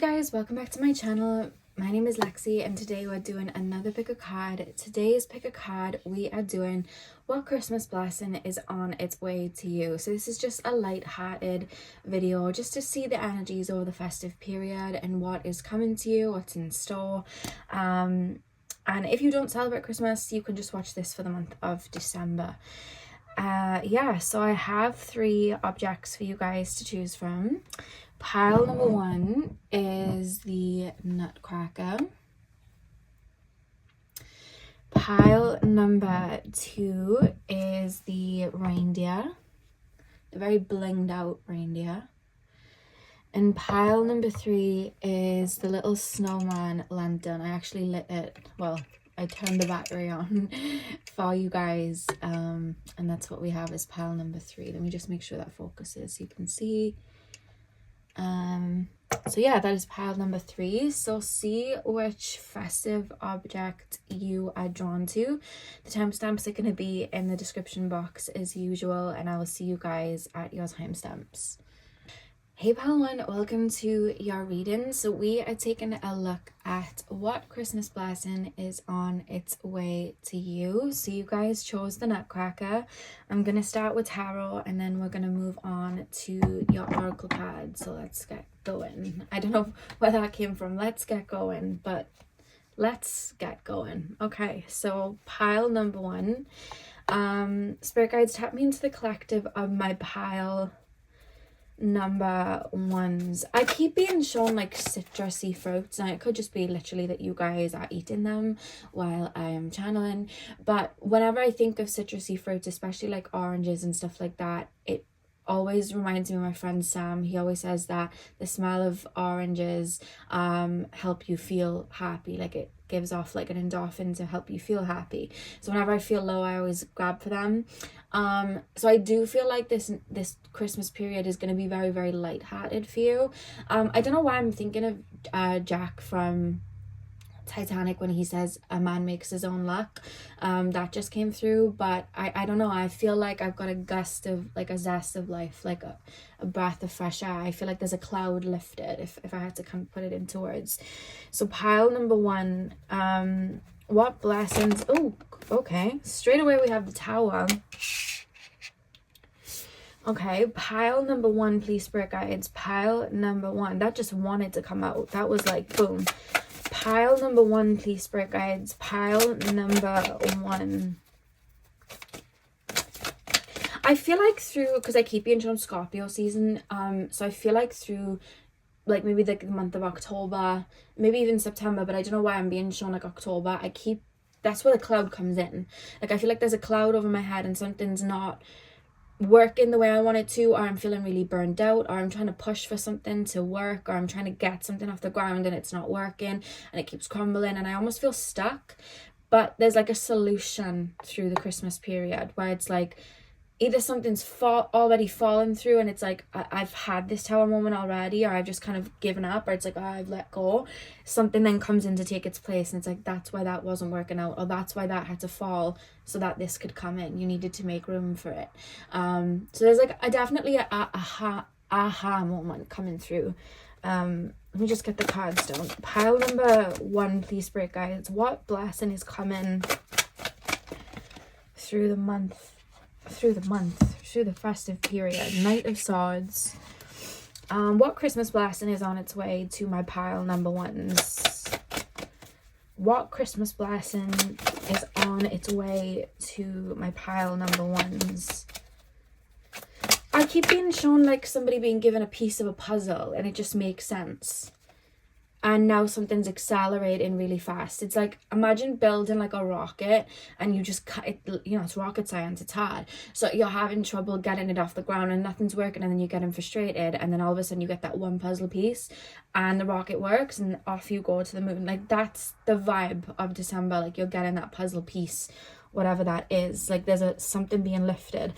Guys, welcome back to my channel. My name is Lexi and today we're doing another pick a card. Today's pick a card, we are doing what Christmas blessing is on its way to you. So this is just a light-hearted video just to see the energies over the festive period and what is coming to you, what's in store. And if you don't celebrate Christmas, you can just watch this for the month of December. So I have 3 objects for you guys to choose from. Pile number 1 is the Nutcracker. Pile number 2 is the reindeer, the very blinged out reindeer. And pile number 3 is the little snowman lantern. I actually lit it, well, I turned the battery on for you guys, and that's what we have as pile number 3. Let me just make sure that focuses so you can see. So yeah, that is pile number 3. So see which festive object you are drawn to. The timestamps are going to be in the description box as usual, and I will see you guys at your timestamps. Hey pile 1, welcome to your reading. So we are taking a look at what Christmas blessing is on its way to you. So you guys chose the Nutcracker. I'm going to start with tarot and then we're going to move on to your oracle card. So let's get going. I don't know where that came from. Let's get going, but let's get going. Okay, so pile number 1. Spirit guides, tap me into the collective of my pile number 1s. I keep being shown like citrusy fruits, and it could just be literally that you guys are eating them while I am channeling, but whenever I think of citrusy fruits, especially like oranges and stuff like that, it always reminds me of my friend Sam. He always says that the smell of oranges help you feel happy, like it gives off like an endorphin to help you feel happy. So whenever I feel low, I always grab for them. So I do feel like this Christmas period is going to be very, very light-hearted for you. I don't know why I'm thinking of Jack from Titanic when he says a man makes his own luck. That just came through, but I don't know, I feel like I've got a gust of like a zest of life, like a breath of fresh air. I feel like there's a cloud lifted, if I had to kind of put it into words. So pile number 1, what blessings, oh okay, straight away we have the Tower. Okay, pile number 1, please spirit guides. Pile number 1, that just wanted to come out. That was like boom. Pile number 1, please spirit guides. Pile number 1. I feel like through, because I keep being shown Scorpio season, so I feel like through like maybe like the month of October, maybe even September, but I don't know why I'm being shown like October. That's where the cloud comes in. Like I feel like there's a cloud over my head and something's not working the way I want it to, or I'm feeling really burned out, or I'm trying to push for something to work, or I'm trying to get something off the ground and it's not working and it keeps crumbling and I almost feel stuck. But there's like a solution through the Christmas period where it's like either something's already fallen through and it's like I've had this Tower moment already, or I've just kind of given up, or it's like I've let go. Something then comes in to take its place and it's like that's why that wasn't working out, or that's why that had to fall so that this could come in. You needed to make room for it. So there's like definitely a aha moment coming through. Let me just get the cards down. Pile number 1, please spirit guides. What blessing is coming through the festive period? Knight of Swords. What Christmas blessing is on its way to my pile number 1s? What Christmas blessing is on its way to my pile number 1s? I keep being shown like somebody being given a piece of a puzzle and it just makes sense. And now something's accelerating really fast. It's like, imagine building like a rocket and you just cut it, you know, it's rocket science, it's hard. So you're having trouble getting it off the ground and nothing's working, and then you're getting frustrated, and then all of a sudden you get that one puzzle piece and the rocket works and off you go to the moon. Like that's the vibe of December. Like you're getting that puzzle piece, whatever that is. Like there's something being lifted.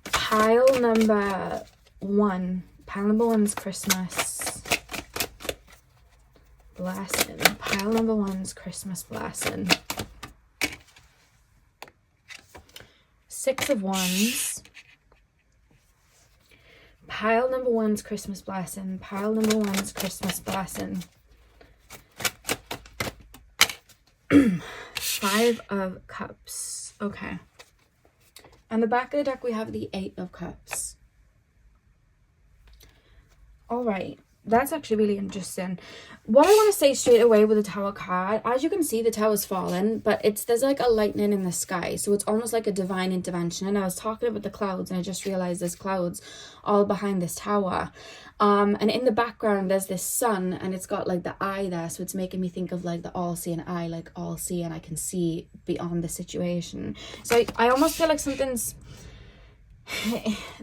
Pile number 1. Pile number 1's Christmas blessing. Pile number 1's Christmas blessing. 6 of Wands. Pile number number one's Christmas blessing. Pile number one's Christmas blessing. 5 of Cups. Okay. On the back of the deck, we have the 8 of Cups. All right. That's actually really interesting. What I want to say straight away with the Tower card, as you can see, the Tower's fallen, but there's like a lightning in the sky. So it's almost like a divine intervention. And I was talking about the clouds, and I just realized there's clouds all behind this Tower. And in the background, there's this sun, and it's got like the eye there. So it's making me think of like the all-seeing eye, like all-see, and I can see beyond the situation. So I almost feel like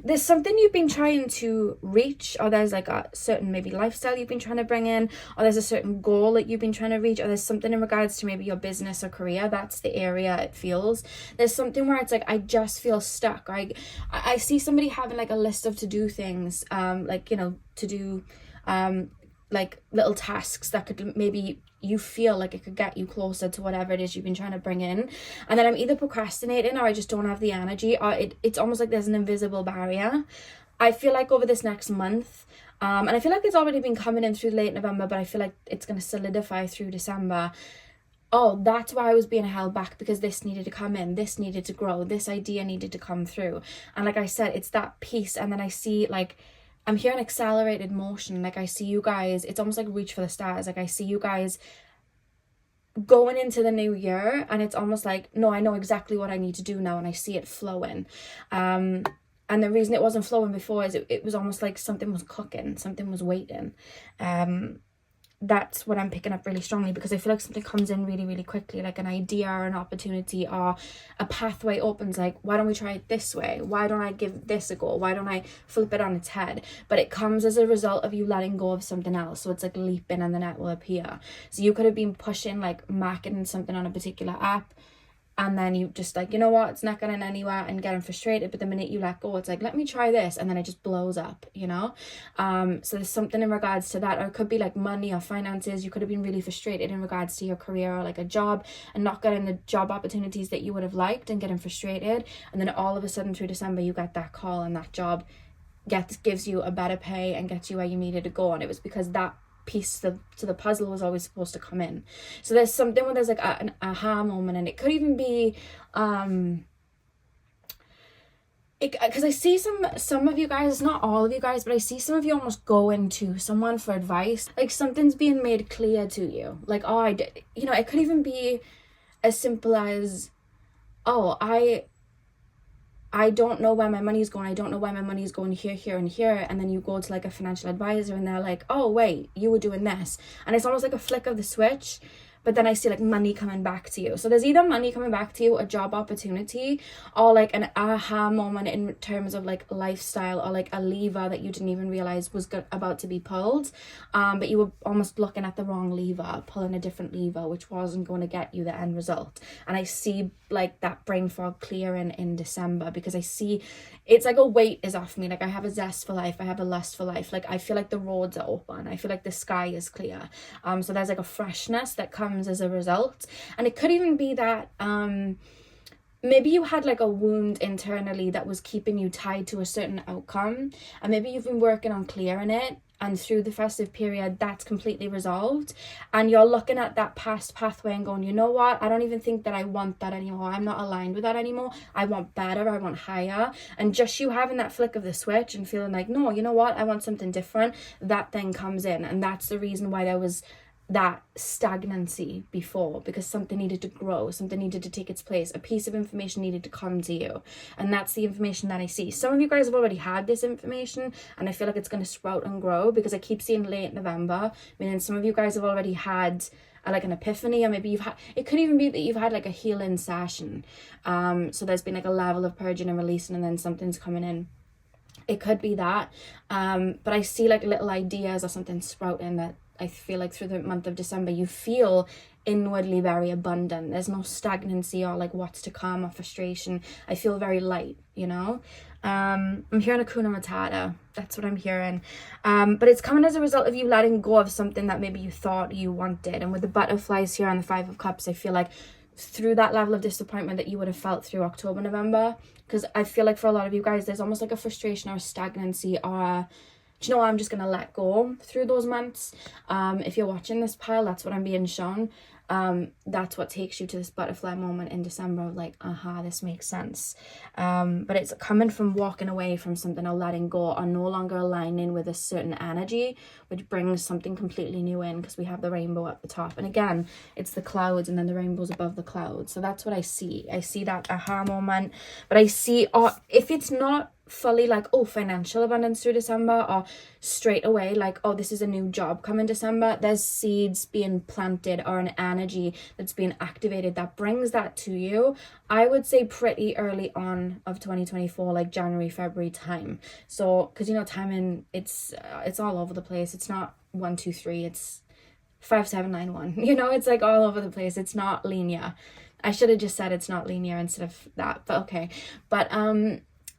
there's something you've been trying to reach, or there's like a certain maybe lifestyle you've been trying to bring in, or there's a certain goal that you've been trying to reach, or there's something in regards to maybe your business or career. That's the area it feels. There's something where it's like, I just feel stuck. I see somebody having like a list of to-do things, like, you know, to do like little tasks that could maybe you feel like it could get you closer to whatever it is you've been trying to bring in. And then I'm either procrastinating, or I just don't have the energy, or it's almost like there's an invisible barrier. I feel like over this next month, and I feel like it's already been coming in through late November, but I feel like it's going to solidify through December. Oh, that's why I was being held back, because this needed to come in, this needed to grow, this idea needed to come through. And like I said, it's that piece. And then I see like, I'm hearing accelerated motion. Like I see you guys, it's almost like reach for the stars. Like I see you guys going into the new year, and it's almost like, no, I know exactly what I need to do now, and I see it flowing. And the reason it wasn't flowing before is it was almost like something was cooking, something was waiting. That's what I'm picking up really strongly, because I feel like something comes in really, really quickly, like an idea or an opportunity or a pathway opens. Like, why don't we try it this way? Why don't I give this a go? Why don't I flip it on its head? But it comes as a result of you letting go of something else. So it's like leaping and the net will appear. So you could have been pushing, like marketing something on a particular app, and then you just like, you know what, it's not going anywhere, and getting frustrated. But the minute you let go, it's like, let me try this, and then it just blows up, you know. So there's something in regards to that. Or it could be like money or finances. You could have been really frustrated in regards to your career or like a job, and not getting the job opportunities that you would have liked, and getting frustrated. And then all of a sudden through December, you get that call, and that job gives you a better pay and gets you where you needed to go. And it was because that piece to the puzzle was always supposed to come in. So there's something where there's like an aha moment, and it could even be because I see some of you guys, not all of you guys, but I see some of you almost going to someone for advice, like something's being made clear to you, like, oh, I did, you know. It could even be as simple as, oh, I don't know where my money's going. I don't know why my money's going here, here, and here. And then you go to like a financial advisor, and they're like, oh, wait, you were doing this. And it's almost like a flick of the switch. But then I see like money coming back to you. So there's either money coming back to you, a job opportunity, or like an aha moment in terms of like lifestyle, or like a lever that you didn't even realize was about to be pulled. But you were almost looking at the wrong lever, pulling a different lever, which wasn't going to get you the end result. And I see like that brain fog clearing in December, because I see it's like a weight is off me. Like I have a zest for life. I have a lust for life. Like I feel like the roads are open. I feel like the sky is clear. So there's like a freshness that comes as a result. And it could even be that maybe you had like a wound internally that was keeping you tied to a certain outcome, and maybe you've been working on clearing it, and through the festive period that's completely resolved, and you're looking at that past pathway and going, you know what, I don't even think that I want that anymore. I'm not aligned with that anymore. I want better. I want higher. And just you having that flick of the switch and feeling like, no, you know what, I want something different, that then comes in. And that's the reason why there was that stagnancy before, because something needed to grow, something needed to take its place, a piece of information needed to come to you. And that's the information that I see. Some of you guys have already had this information, and I feel like it's going to sprout and grow, because I keep seeing late November, meaning some of you guys have already had like an epiphany, or maybe you've had, it could even be that you've had like a healing session. So there's been like a level of purging and releasing, and then something's coming in. It could be that, but I see like little ideas or something sprouting that I feel like through the month of December you feel inwardly very abundant. There's no stagnancy or like what's to come or frustration. I feel very light, you know. I'm hearing a Hakuna Matata. That's what I'm hearing. But it's coming as a result of you letting go of something that maybe you thought you wanted. And with the butterflies here on the 5 of Cups, I feel like through that level of disappointment that you would have felt through October, November, because I feel like for a lot of you guys there's almost like a frustration or a stagnancy or do you know what, I'm just going to let go through those months. If you're watching this pile, that's what I'm being shown. That's what takes you to this butterfly moment in December of like, aha, this makes sense. But it's coming from walking away from something or letting go or no longer aligning with a certain energy, which brings something completely new in, because we have the rainbow at the top. And again, it's the clouds and then the rainbow's above the clouds. So that's what I see. I see that aha moment, but I see, or if it's not fully like, oh, financial abundance through December, or straight away like, oh, this is a new job coming December, there's seeds being planted or an energy that's being activated that brings that to you. I would say pretty early on of 2024, like January, February time. So because you know, timing, it's all over the place. It's not 1 2 3, it's 5 7 9 1, you know, it's like all over the place. It's not linear. I should have just said it's not linear instead of that, but okay. But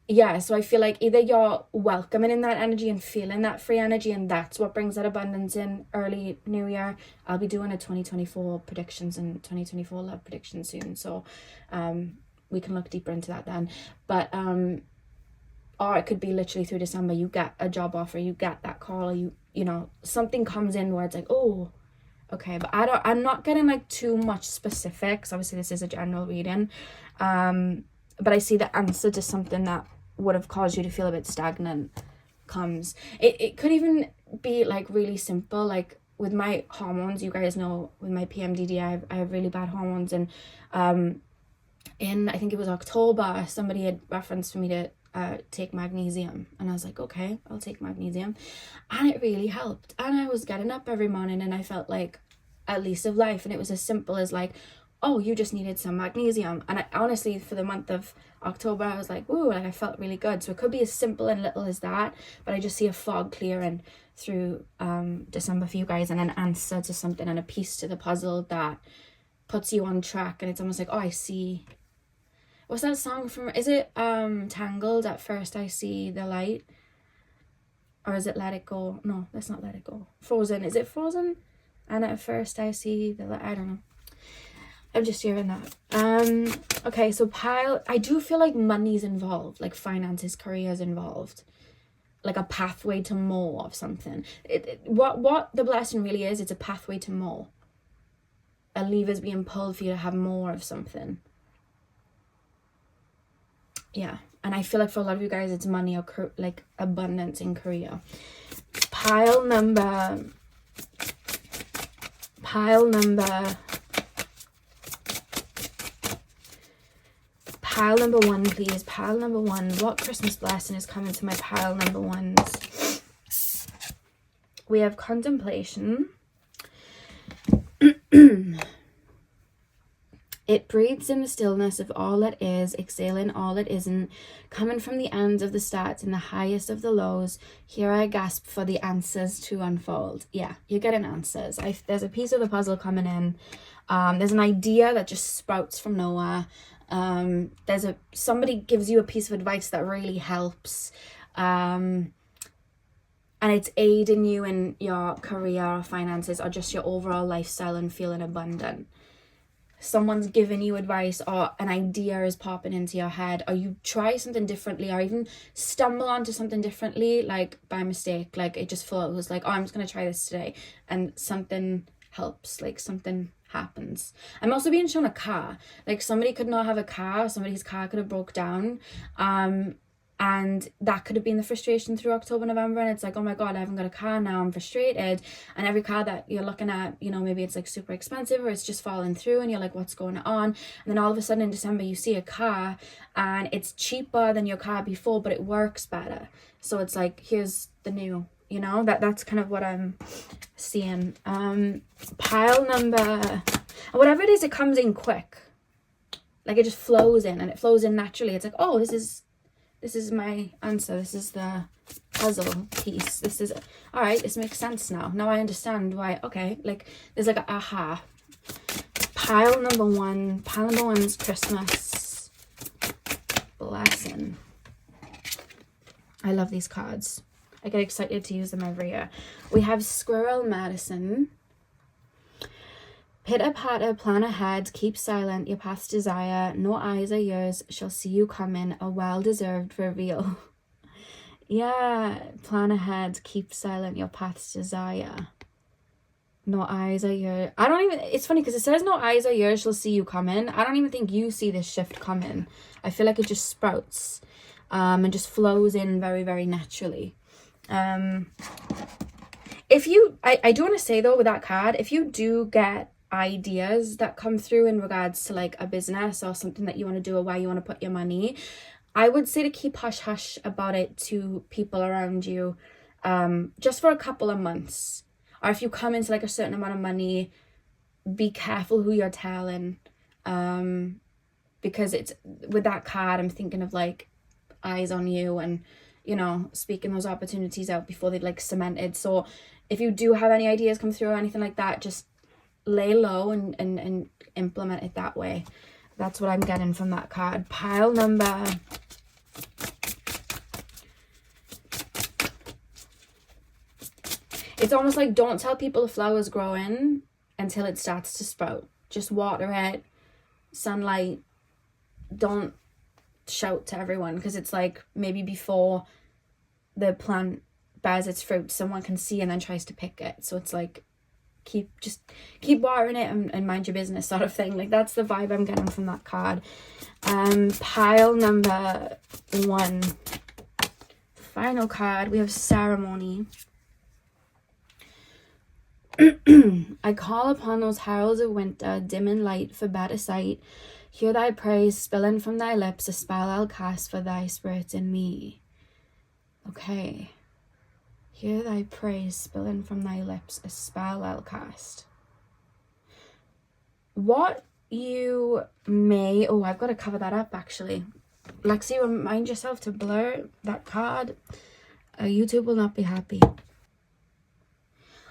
yeah, so I feel like either you're welcoming in that energy and feeling that free energy, and that's what brings that abundance in early new year. I'll be doing a 2024 predictions and 2024 love predictions soon, so we can look deeper into that then. But or it could be literally through December, you get a job offer, you get that call, you know, something comes in where it's like, oh, okay. But I'm not getting like too much specifics. Obviously this is a general reading, but I see the answer to something that would have caused you to feel a bit stagnant comes. It could even be like really simple, like with my hormones. You guys know with my PMDD I have really bad hormones, and in I think it was October, somebody had referenced for me to take magnesium, and I was like, okay, I'll take magnesium, and it really helped. And I was getting up every morning and I felt like a lease of life, and it was as simple as like, oh, you just needed some magnesium. And I honestly, for the month of October, I was like, woo, like I felt really good. So it could be as simple and little as that, but I just see a fog clearing through December for you guys, and an answer to something and a piece to the puzzle that puts you on track. And it's almost like, oh, I see, what's that song from, is it Tangled, At First I See the Light, or is it Let It Go? No, that's not Let It Go. Frozen, is it Frozen? And at first I see the light, I don't know, I'm just hearing that. Okay, so pile, I do feel like money's involved, like finances, careers involved, like a pathway to more of something. What the blessing really is, it's a pathway to more. A lever's being pulled for you to have more of something. Yeah, and I feel like for a lot of you guys, it's money or like abundance in career. Pile number one, please. Pile number one. What Christmas blessing is coming to my pile number ones? We have contemplation. It breathes in the stillness of all that is, exhaling all that isn't, coming from the ends of the starts and the highest of the lows. Here I gasp for the answers to unfold. Yeah, you're getting answers. There's a piece of the puzzle coming in. There's an idea that just sprouts from nowhere. Somebody gives you a piece of advice that really helps, and it's aiding you in your career or finances or just your overall lifestyle and feeling abundant. Someone's giving you advice, or an idea is popping into your head, or you try something differently, or even stumble onto something differently, like by mistake, like it just flows, like, oh, I'm just gonna try this today, and something helps, like something happens. I'm also being shown a car, like somebody could not have a car, somebody's car could have broke down, and that could have been the frustration through October, November, and it's like, oh my god, I haven't got a car now, I'm frustrated. And every car that you're looking at, you know, maybe it's like super expensive or it's just falling through, and you're like, what's going on? And then all of a sudden in December you see a car and it's cheaper than your car before, but it works better. So it's like, here's the new, you know, that's kind of what I'm seeing. Pile number, whatever it is, it comes in quick, like it just flows in, and it flows in naturally. It's like, oh, this is my answer, this is the puzzle piece, this is, all right, this makes sense now I understand why. Okay, like there's like a aha. Pile number one's Christmas blessing. I love these cards, I get excited to use them every year. We have Squirrel Medicine. Pitter patter, plan ahead, keep silent, your path's desire, no eyes are yours, shall see you coming, a well-deserved reveal. Yeah, plan ahead, keep silent, your path's desire. No eyes or ears. I don't even, it's funny because it says no eyes or ears shall see you coming. I don't even think you see this shift coming. I feel like it just sprouts and just flows in very, very naturally. If you, I do want to say though with that card, if you do get ideas that come through in regards to like a business or something that you want to do or where you want to put your money, I would say to keep hush hush about it to people around you, just for a couple of months. Or if you come into like a certain amount of money, be careful who you're telling, because it's with that card I'm thinking of like eyes on you and, you know, speaking those opportunities out before they've like cemented. So if you do have any ideas come through or anything like that, just lay low and implement it that way. That's what I'm getting from that card. Pile number... It's almost like don't tell people the flower's growing until it starts to sprout. Just water it, sunlight. Don't shout to everyone, because it's like maybe before the plant bears its fruit, someone can see and then tries to pick it. So it's like keep watering it and mind your business sort of thing. Like that's the vibe I'm getting from that card. Pile number 1. Final card, we have ceremony. I call upon those heralds of winter, dim in light for better sight. Hear thy praise spilling from thy lips, a spell I'll cast for thy spirit in me. Okay. Hear thy praise spilling from thy lips, a spell I'll cast. What you may... Oh, I've got to cover that up actually. Lexi, remind yourself to blur that card. YouTube will not be happy.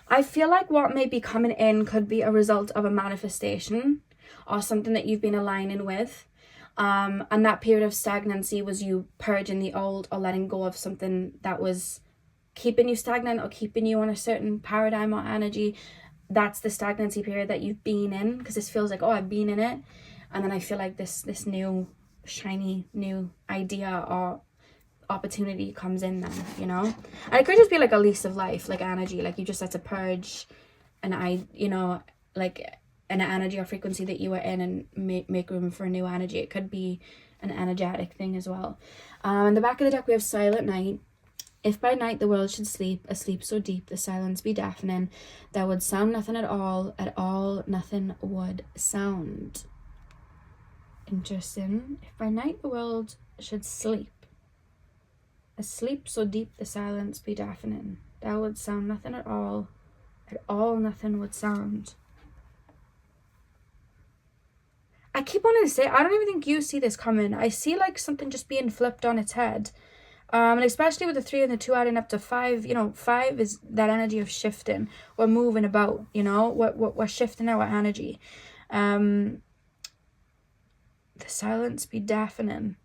I feel like what may be coming in could be a result of a manifestation or something that you've been aligning with. And that period of stagnancy was you purging the old or letting go of something that was keeping you stagnant or keeping you on a certain paradigm or energy. That's the stagnancy period that you've been in, because this feels like, oh, I've been in it. And then I feel like this new shiny new idea or opportunity comes in then, you know. And it could just be like a lease of life, like energy, like you just had to purge you know, like an energy or frequency that you were in and make room for a new energy. It could be an energetic thing as well. In the back of the deck we have Silent Night. If by night the world should sleep, a sleep so deep the silence be deafening, there would sound nothing at all nothing would sound. Interesting. If by night the world should sleep, a sleep so deep the silence be deafening, there would sound nothing at all nothing would sound. I keep wanting to say, I don't even think you see this coming. I see like something just being flipped on its head. And especially with the 3 and the 2 adding up to 5, you know, 5 is that energy of shifting. We're moving about, you know, we're shifting our energy. The silence be deafening.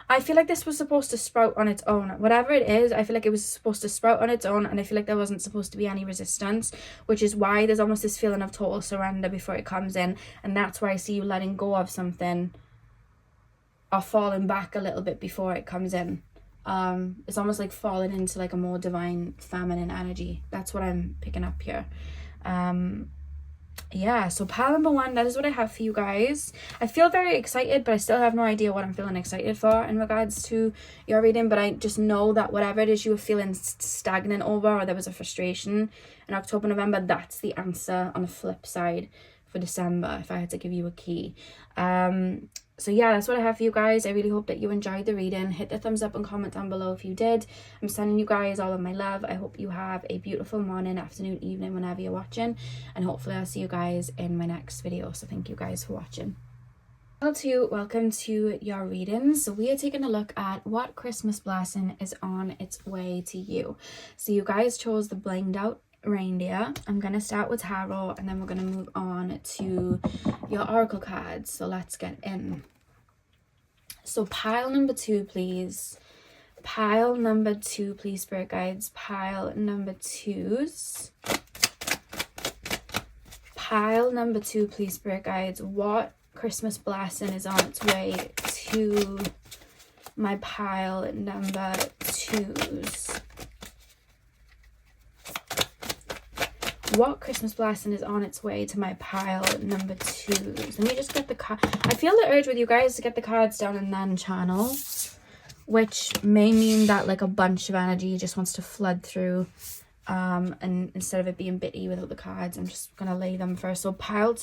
I feel like this was supposed to sprout on its own. Whatever it is, I feel like it was supposed to sprout on its own, and I feel like there wasn't supposed to be any resistance, which is why there's almost this feeling of total surrender before it comes in, and that's why I see you letting go of something or falling back a little bit before it comes in. It's almost like falling into like a more divine feminine energy. That's what I'm picking up here. Yeah, so pile number 1, that is what I have for you guys. I feel very excited, but I still have no idea what I'm feeling excited for in regards to your reading, but I just know that whatever it is you were feeling stagnant over, or there was a frustration in October, November, that's the answer on the flip side for December, if I had to give you a key. So yeah, that's what I have for you guys. I really hope that you enjoyed the reading. Hit the thumbs up and comment down below if you did. I'm sending you guys all of my love. I hope you have a beautiful morning, afternoon, evening, whenever you're watching. And hopefully I'll see you guys in my next video. So thank you guys for watching. Welcome to your readings. So we are taking a look at what Christmas blessing is on its way to you. So you guys chose the blinged out reindeer. I'm going to start with tarot, and then we're going to move on to your oracle cards. So let's get in. So pile number 2, please. Pile number 2, please, spirit guides. Pile number 2s. Pile number 2, please, spirit guides. What Christmas blessing is on its way to my pile number 2s. What Christmas blessing is on its way to my pile number 2s? Let me just get the card. I feel the urge with you guys to get the cards down and then channel, which may mean that like a bunch of energy just wants to flood through. And instead of it being bitty without the cards, I'm just gonna lay them first. So pile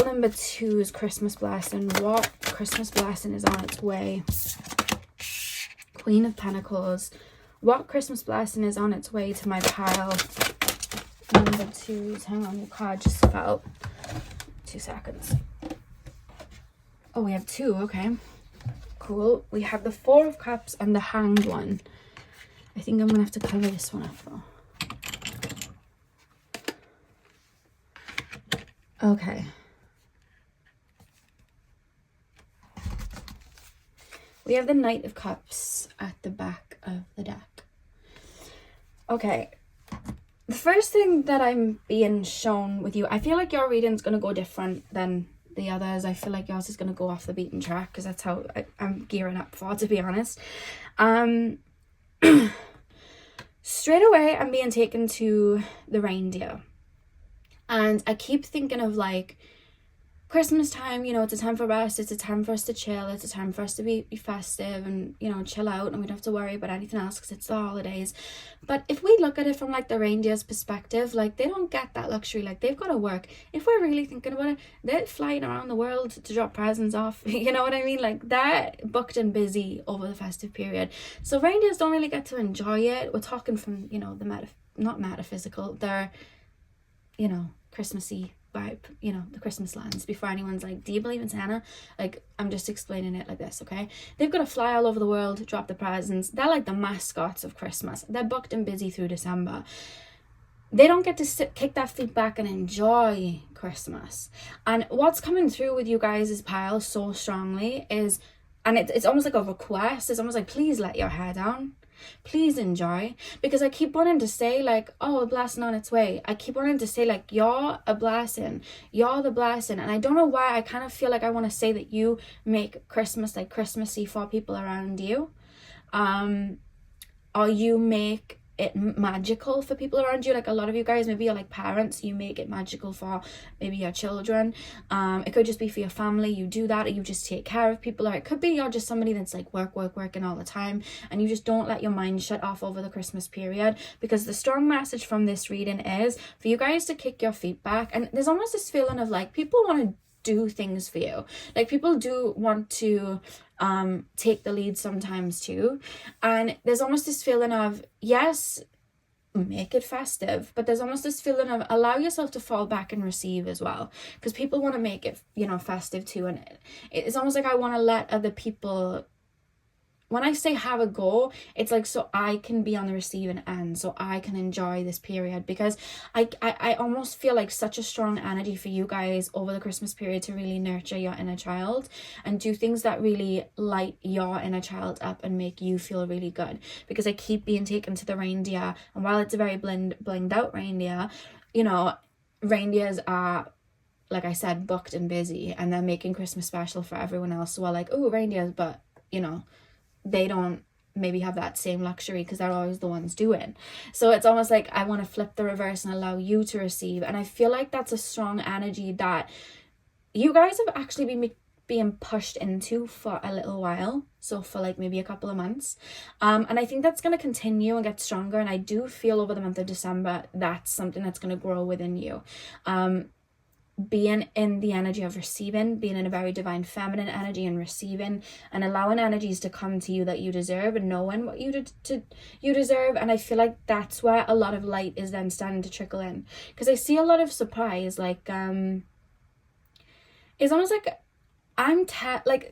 number 2 is Christmas blessing. What Christmas blessing is on its way? Queen of Pentacles. What Christmas blessing is on its way to my pile number 2s? Hang on, your card just fell. 2 seconds. Oh, we have 2. Okay, cool. We have the 4 of Cups and the Hanged One. I think I'm gonna have to cover this one up though. Okay. We have the Knight of Cups at the back of the deck. Okay. The first thing that I'm being shown with you, I feel like your reading's going to go different than the others. I feel like yours is going to go off the beaten track because that's how I'm gearing up for, to be honest. Straight away, I'm being taken to the reindeer. And I keep thinking of like Christmas time, you know, it's a time for rest, it's a time for us to chill, it's a time for us to be festive and, you know, chill out, and we don't have to worry about anything else because it's the holidays. But if we look at it from like the reindeer's perspective, like they don't get that luxury, like they've got to work. If we're really thinking about it, they're flying around the world to drop presents off, you know what I mean? Like they're booked and busy over the festive period. So reindeers don't really get to enjoy it. We're talking from, you know, the not metaphysical, they're, you know, Christmassy vibe, you know, the Christmas lands. Before anyone's like, do you believe in Santa? Like, I'm just explaining it like this, okay? They've got to fly all over the world, drop the presents. They're like the mascots of Christmas. They're booked and busy through December. They don't get to sit, kick their feet back and enjoy Christmas. And what's coming through with you guys' pile so strongly is, and it's almost like a request, it's almost like, please let your hair down. Please enjoy, because I keep wanting to say like, oh, a blessing on its way. I keep wanting to say like, you're a blessing, you're the blessing. And I don't know why, I kind of feel like I want to say that you make Christmas like Christmassy for people around you, or you make it magical for people around you. Like a lot of you guys, maybe you're like parents, you make it magical for maybe your children. It could just be for your family, you do that, or you just take care of people, or it could be you're just somebody that's like working all the time and you just don't let your mind shut off over the Christmas period. Because the strong message from this reading is for you guys to kick your feet back. And there's almost this feeling of like, people want to do things for you, like people do want to take the lead sometimes too, and there's almost this feeling of, yes, make it festive, but there's almost this feeling of allow yourself to fall back and receive as well, because people want to make it, you know, festive too. And it's almost like I want to let other people, when I say have a go, it's like so I can be on the receiving end, so I can enjoy this period, because I almost feel like such a strong energy for you guys over the Christmas period to really nurture your inner child and do things that really light your inner child up and make you feel really good. Because I keep being taken to the reindeer, and while it's a very blinged out reindeer, you know, reindeers are, like I said, booked and busy, and they're making Christmas special for everyone else. So we're like, oh, reindeers, but you know, they don't maybe have that same luxury because they're always the ones doing. So it's almost like I want to flip the reverse and allow you to receive. And I feel like that's a strong energy that you guys have actually been being pushed into for a little while. So for like maybe a couple of months. And I think that's going to continue and get stronger. And I do feel over the month of December, that's something that's going to grow within you. Being in the energy of receiving, being in a very divine feminine energy and receiving, and allowing energies to come to you that you deserve, and knowing what you deserve. And I feel like that's where a lot of light is then starting to trickle in, because I see a lot of surprise, like it's almost like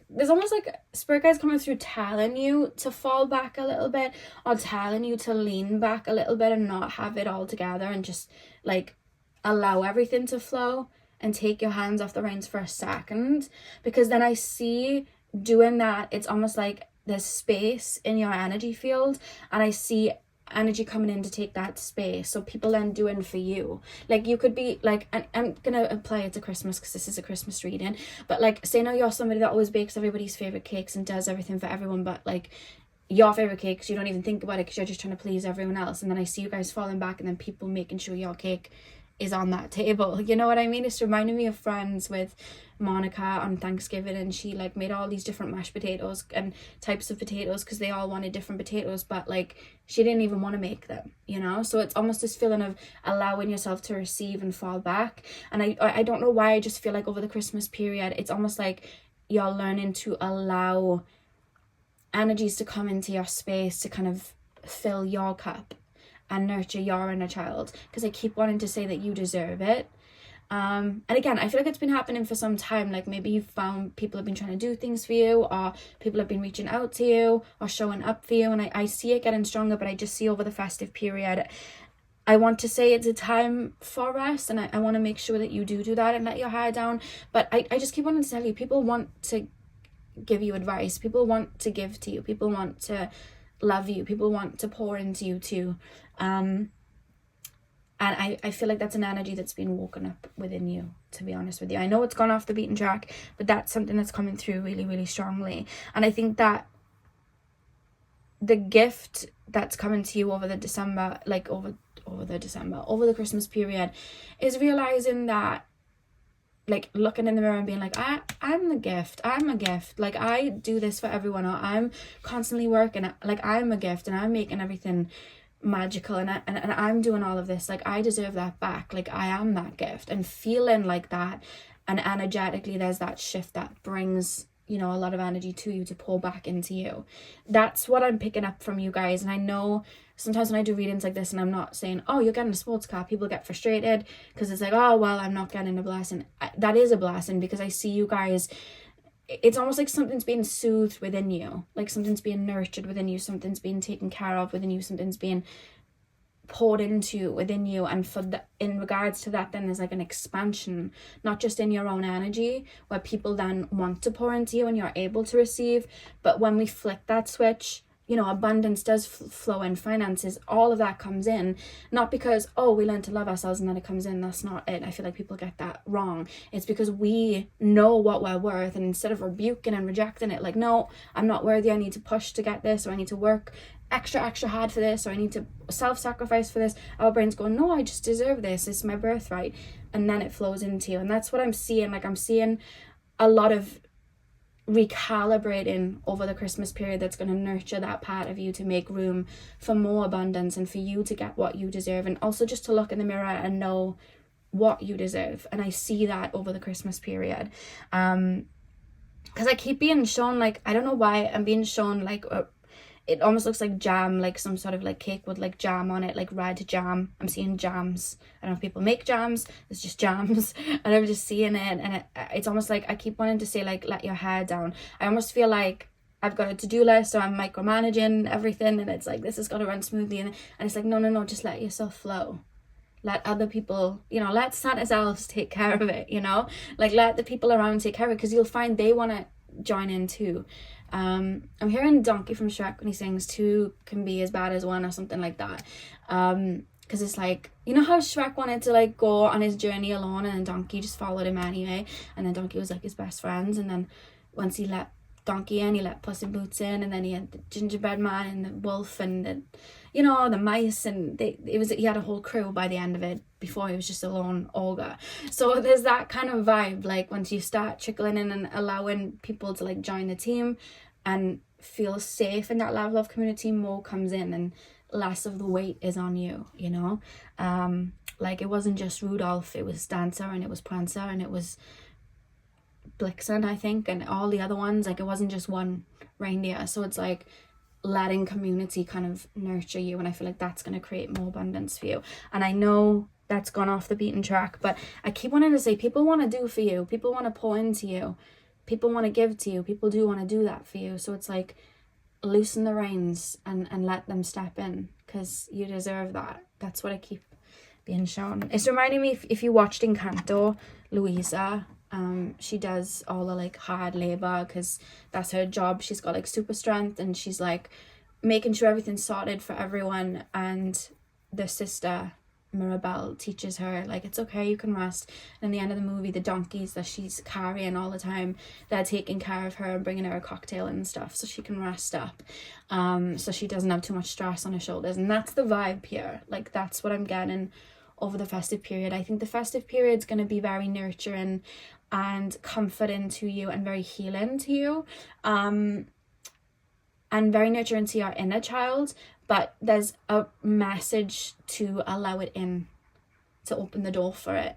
there's almost like spirit guides coming through telling you to fall back a little bit, or telling you to lean back a little bit and not have it all together, and just like allow everything to flow and take your hands off the reins for a second. Because then I see doing that, it's almost like there's space in your energy field, and I see energy coming in to take that space, so people then doing for you. Like you could be like, and I'm gonna apply it to Christmas because this is a Christmas reading, but like say now you're somebody that always bakes everybody's favorite cakes and does everything for everyone, but like your favorite cakes, you don't even think about it because you're just trying to please everyone else, and then I see you guys falling back and then people making sure your cake is on that table. You know what I mean? It's reminding me of Friends with Monica on Thanksgiving, and she like made all these different mashed potatoes and types of potatoes because they all wanted different potatoes, but like she didn't even want to make them, you know? So it's almost this feeling of allowing yourself to receive and fall back. And I don't know why, I just feel like over the Christmas period it's almost like you're learning to allow energies to come into your space to kind of fill your cup and nurture your inner child, because I keep wanting to say that you deserve it. And again, I feel like it's been happening for some time. Like maybe you've found people have been trying to do things for you, or people have been reaching out to you or showing up for you, and I see it getting stronger. But I just see over the festive period, I want to say it's a time for rest, and I want to make sure that you do that and let your hair down. But I just keep wanting to tell you, people want to give you advice, people want to give to you, people want to love you, people want to pour into you too. And I feel like that's an energy that's been woken up within you, to be honest with you. I know it's gone off the beaten track, but that's something that's coming through really, really strongly. And I think that the gift that's coming to you over the December, like over the Christmas period, is realizing that, like looking in the mirror and being like, I'm the gift, I'm a gift, like I do this for everyone, or I'm constantly working, like I'm a gift and I'm making everything magical, and I'm doing all of this, like I deserve that back, like I am that gift, and feeling like that. And energetically there's that shift that brings, you know, a lot of energy to you to pour back into you. That's what I'm picking up from you guys. And I know sometimes when I do readings like this, and I'm not saying, oh, you're getting a sports car, people get frustrated because it's like, oh well, I'm not getting a blessing. That is a blessing, because I see you guys, it's almost like something's being soothed within you, like something's being nurtured within you, something's being taken care of within you, something's being poured into within you. And for the, in regards to that, then there's like an expansion, not just in your own energy, where people then want to pour into you and you're able to receive. But when we flick that switch, you know, abundance does flow in, finances, all of that comes in. Not because, oh, we learn to love ourselves and then it comes in. That's not it. I feel like people get that wrong. It's because we know what we're worth, and instead of rebuking and rejecting it, like, no, I'm not worthy, I need to push to get this, or I need to work extra hard for this, or I need to self-sacrifice for this, our brain's going, no, I just deserve this, it's my birthright. And then it flows into you. And that's what I'm seeing. Like I'm seeing a lot of recalibrating over the Christmas period that's going to nurture that part of you to make room for more abundance and for you to get what you deserve, and also just to look in the mirror and know what you deserve. And I see that over the Christmas period, because I keep being shown, like, I don't know why I'm being shown like it almost looks like jam, like some sort of like cake with like jam on it, like red jam. I'm seeing jams. I don't know if people make jams, it's just jams. And I'm just seeing it, and it's almost like I keep wanting to say, like, let your hair down. I almost feel like I've got a to-do list, so I'm micromanaging everything, and it's like, this has got to run smoothly, and it's like, no, just let yourself flow. Let other people, you know, let Santa's elves take care of it, you know, like let the people around take care of it, because you'll find they want to join in too. I'm hearing Donkey from Shrek when he sings two can be as bad as one, or something like that, because it's like, you know how Shrek wanted to like go on his journey alone, and then Donkey just followed him anyway, and then Donkey was like his best friends, and then once he let Donkey in, he let Puss in Boots in, and then he had the gingerbread man and the wolf and the, you know, the mice, and he had a whole crew by the end of it. Before he was just a lone ogre. So there's that kind of vibe, like once you start trickling in and allowing people to like join the team and feel safe in that level of community, more comes in and less of the weight is on you, you know. Like it wasn't just Rudolph, it was Dancer, and it was Prancer, and it was Blixen, I think, and all the other ones. Like it wasn't just one reindeer. So it's like letting community kind of nurture you, and I feel like that's going to create more abundance for you. And I know that's gone off the beaten track, but I keep wanting to say, people want to do for you, people want to pour into you, people want to give to you, people do want to do that for you. So it's like, loosen the reins and let them step in, because you deserve that. That's what I keep being shown. It's reminding me, if you watched Encanto, Luisa, she does all the like hard labor, because that's her job. She's got like super strength, and she's like making sure everything's sorted for everyone, and the sister Mirabelle teaches her, like, it's okay, you can rest. And in the end of the movie, the donkeys that she's carrying all the time, they're taking care of her and bringing her a cocktail and stuff so she can rest up, so she doesn't have too much stress on her shoulders. And that's the vibe here. Like, that's what I'm getting over the festive period. I think the festive period is going to be very nurturing and comforting to you, and very healing to you, and very nurturing to your inner child. But there's a message to allow it in, to open the door for it,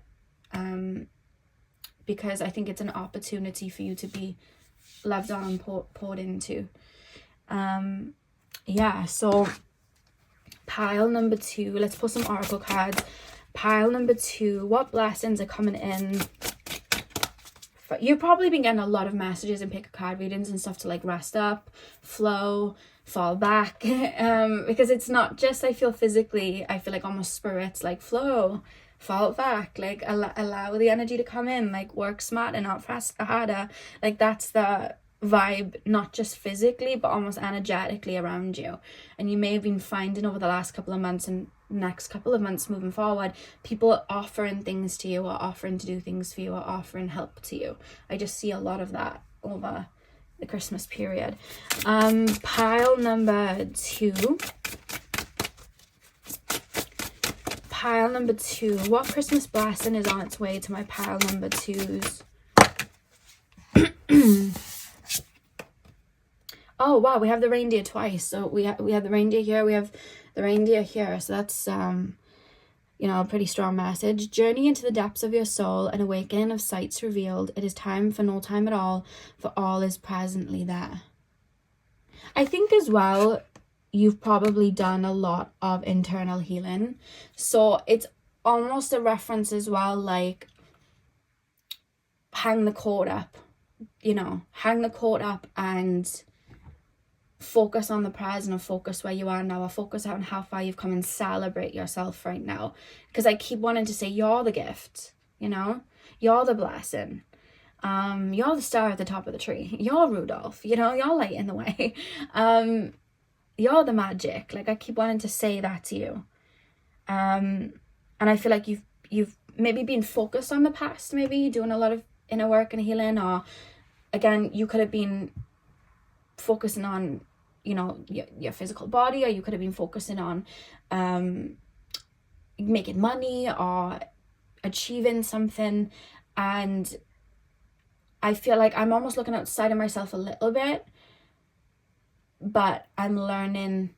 because I think it's an opportunity for you to be loved on and poured into. Yeah, so pile number 2, let's pull some oracle cards. Pile number 2, what blessings are coming in? You've probably been getting a lot of messages and pick a card readings and stuff to, like, rest up, flow, fall back, because it's not just, I feel physically, I feel like almost spirits, like, flow, fall back, like, allow the energy to come in, like, work smarter, not harder. Like, that's the vibe, not just physically but almost energetically around you. And you may have been finding over the last couple of months and next couple of months moving forward, people are offering things to you, or offering to do things for you, or offering help to you. I just see a lot of that over the Christmas period. Pile number 2. Pile number 2. What Christmas blessing is on its way to my pile number 2s? Oh wow, we have the reindeer twice. So we have the reindeer here, we have the reindeer here. So that's you know, a pretty strong message. Journey into the depths of your soul, an awakening of sights revealed. It is time for no time at all, for all is presently there. I think as well, you've probably done a lot of internal healing. So it's almost a reference as well, like, hang the coat up, you know, hang the coat up and focus on the present, or focus where you are now, or focus on how far you've come, and celebrate yourself right now. Because I keep wanting to say, you're the gift, you know, you're the blessing, you're the star at the top of the tree, you're Rudolph, you know, you're lighting the way, you're the magic. Like, I keep wanting to say that to you, and I feel like you've maybe been focused on the past, maybe doing a lot of inner work and healing, or again, you could have been focusing on, you know, your physical body, or you could have been focusing on making money or achieving something. And I feel like I'm almost looking outside of myself a little bit, but I'm learning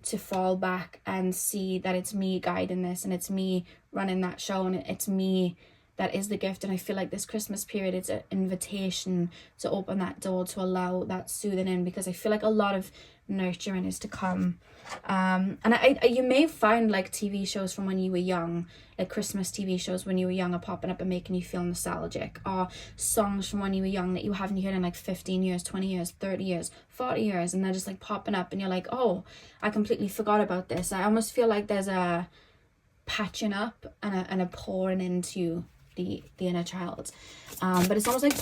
to fall back and see that it's me guiding this, and it's me running that show, and it's me that is the gift. And I feel like this Christmas period, it's an invitation to open that door, to allow that soothing in, because I feel like a lot of nurturing is to come. And you may find, like, TV shows from when you were young, like Christmas TV shows when you were young, are popping up and making you feel nostalgic, or songs from when you were young that you haven't heard in like 15 years, 20 years, 30 years, 40 years, and they're just like popping up, and you're like, oh, I completely forgot about this. I almost feel like there's a patching up and a pouring into the inner child, but it's almost like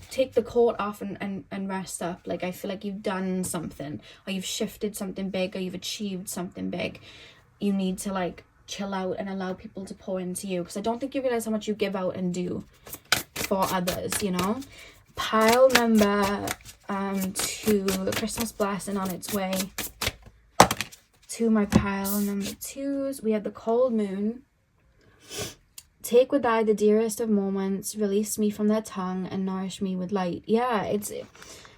take the coat off and rest up. Like, I feel like you've done something, or you've shifted something big, or you've achieved something big. You need to, like, chill out and allow people to pour into you, because I don't think you realize how much you give out and do for others, you know. Pile number 2, Christmas blessing on its way to my pile number 2s. We have the cold moon. Take with thy the dearest of moments, release me from their tongue, and nourish me with light. Yeah, it's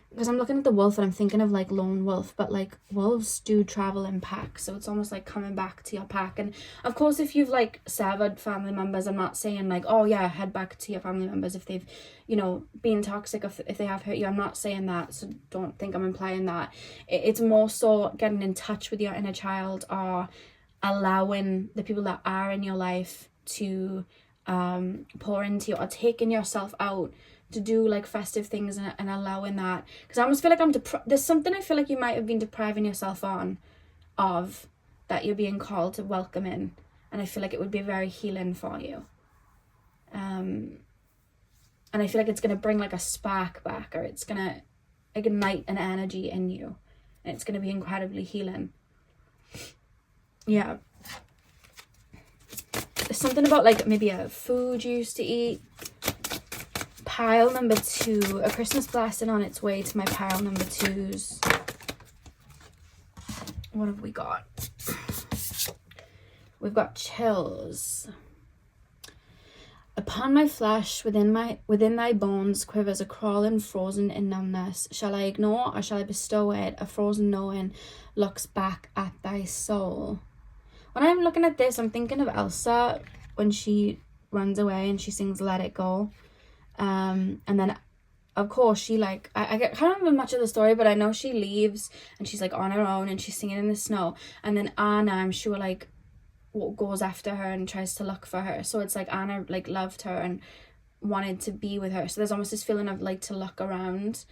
because I'm looking at the wolf and I'm thinking of, like, lone wolf, but, like, wolves do travel in packs, so it's almost like coming back to your pack. And of course, if you've, like, severed family members, I'm not saying, like, oh yeah, head back to your family members if they've, you know, been toxic, if they have hurt you. I'm not saying that, so don't think I'm implying that. It's more so getting in touch with your inner child, or allowing the people that are in your life to pour into you, or taking yourself out to do, like, festive things, and allowing that. Because I almost feel like there's something I feel like you might have been depriving yourself of that you're being called to welcome in, and I feel like it would be very healing for you, and I feel like it's going to bring, like, a spark back, or it's going to ignite an energy in you. and it's going to be incredibly healing. Yeah. There's something about like maybe a food you used to eat. Pile number 2, a Christmas blessing on its way to my pile number 2s. What have we got? We've got chills. Upon my flesh, within thy bones, quivers a crawling frozen in numbness. Shall I ignore or shall I bestow it? A frozen knowing looks back at thy soul. When I'm looking at this, I'm thinking of Elsa when she runs away and she sings Let It Go. And then, of course, she like, I can't remember much of the story, but I know she leaves and she's like on her own and she's singing in the snow. And then Anna, I'm sure, like, goes after her and tries to look for her. So it's like Anna like loved her and wanted to be with her. So there's almost this feeling of like to look around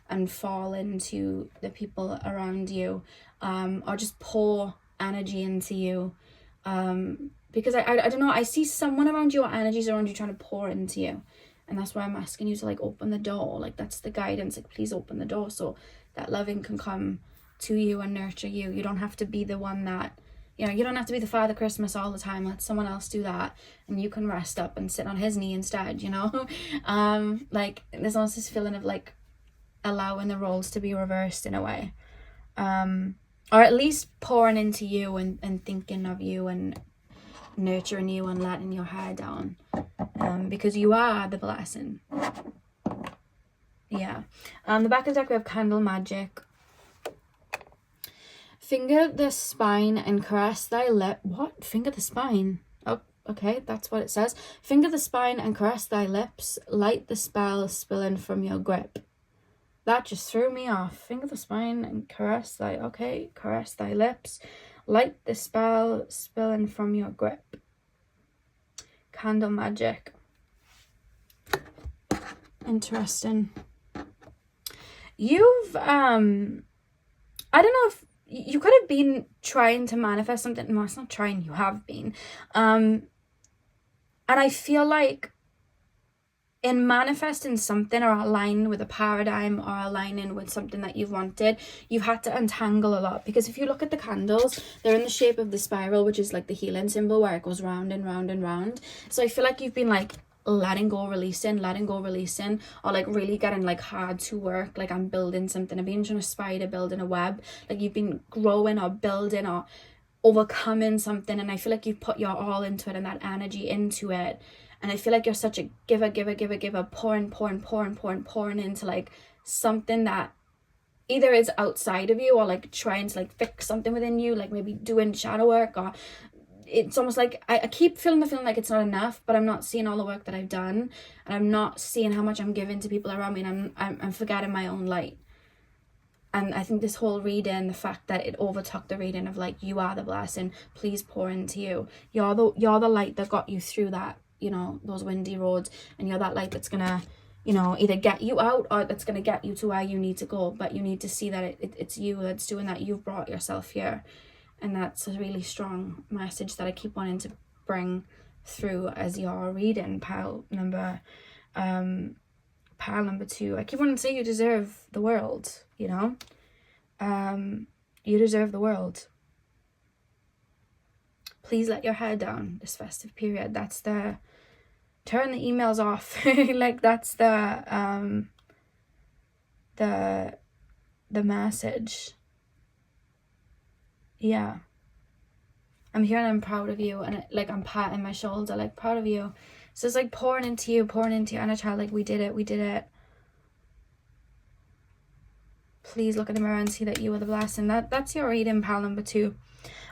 and fall into the people around you, or just pour energy into you, because I don't know, I see someone around you or energies around you trying to pour into you, and that's why I'm asking you to like open the door. Like, that's the guidance, like please open the door so that loving can come to you and nurture you. You don't have to be the one that, you know, you don't have to be the Father Christmas all the time. Let someone else do that, and you can rest up and sit on his knee instead, you know. Like, there's also this feeling of like allowing the roles to be reversed in a way, or at least pouring into you and thinking of you and nurturing you and letting your hair down, because you are the blessing. Yeah. The back of the deck we have Candle Magic. Finger the spine and caress thy lip. What? Finger the spine? Oh, okay, that's what it says. Finger the spine and caress thy lips. Light the spell spilling from your grip. That just threw me off. Finger the spine and caress thy... Okay, caress thy lips. Light the spell spilling from your grip. Candle Magic. Interesting. You've... I don't know if... You could have been trying to manifest something. No, it's not trying. You have been. And I feel like in manifesting something or aligning with a paradigm or aligning with something that you've wanted, you've had to untangle a lot. Because if you look at the candles, they're in the shape of the spiral, which is like the healing symbol where it goes round and round and round. So I feel like you've been like letting go, releasing, or like really getting like hard to work. Like, I'm building something. I've been trying to spider building a web. Like, you've been growing or building or overcoming something, and I feel like you've put your all into it and that energy into it. And I feel like you're such a giver, pouring into like something that either is outside of you or like trying to like fix something within you, like maybe doing shadow work, or it's almost like I keep feeling like it's not enough, but I'm not seeing all the work that I've done, and I'm not seeing how much I'm giving to people around me, and I'm forgetting my own light. And I think this whole reading, the fact that it overtook the reading of like, you are the blessing, please pour into you. You're the light that got you through that, you know, those windy roads, and you're that light that's gonna, you know, either get you out or that's gonna get you to where you need to go. But you need to see that it's you that's doing that. You've brought yourself here. And that's a really strong message that I keep wanting to bring through as you're reading pile number 2. I keep wanting to say you deserve the world, you know? You deserve the world. Please let your hair down this festive period. That's the... Turn the emails off. Like, that's the message. Yeah, I'm here and I'm proud of you, and like I'm patting my shoulder, like proud of you. So it's like pouring into your inner child, like we did it. Please look in the mirror and see that you are the blessing. That's your reading, pile number 2.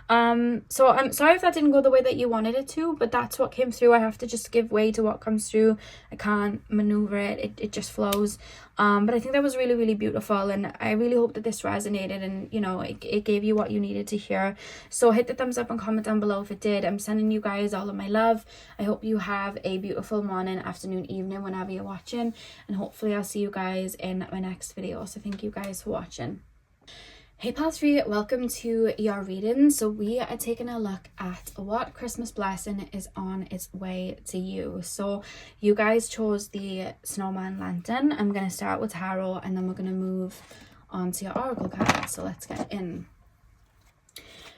So I'm sorry if that didn't go the way that you wanted it to, but that's what came through. I have to just give way to what comes through. I can't maneuver it just flows. But I think that was really, really beautiful, and I really hope that this resonated, and you know, it gave you what you needed to hear. So hit the thumbs up and comment down below if it did. I'm sending you guys all of my love. I hope you have a beautiful morning, afternoon, evening, whenever you're watching, and hopefully I'll see you guys in my next video. So thank you guys for watching. Hey pile 3, welcome to your reading. So we are taking a look at what Christmas blessing is on its way to you. So you guys chose the snowman lantern. I'm going to start with tarot, and then we're going to move onto your oracle card. So let's get in.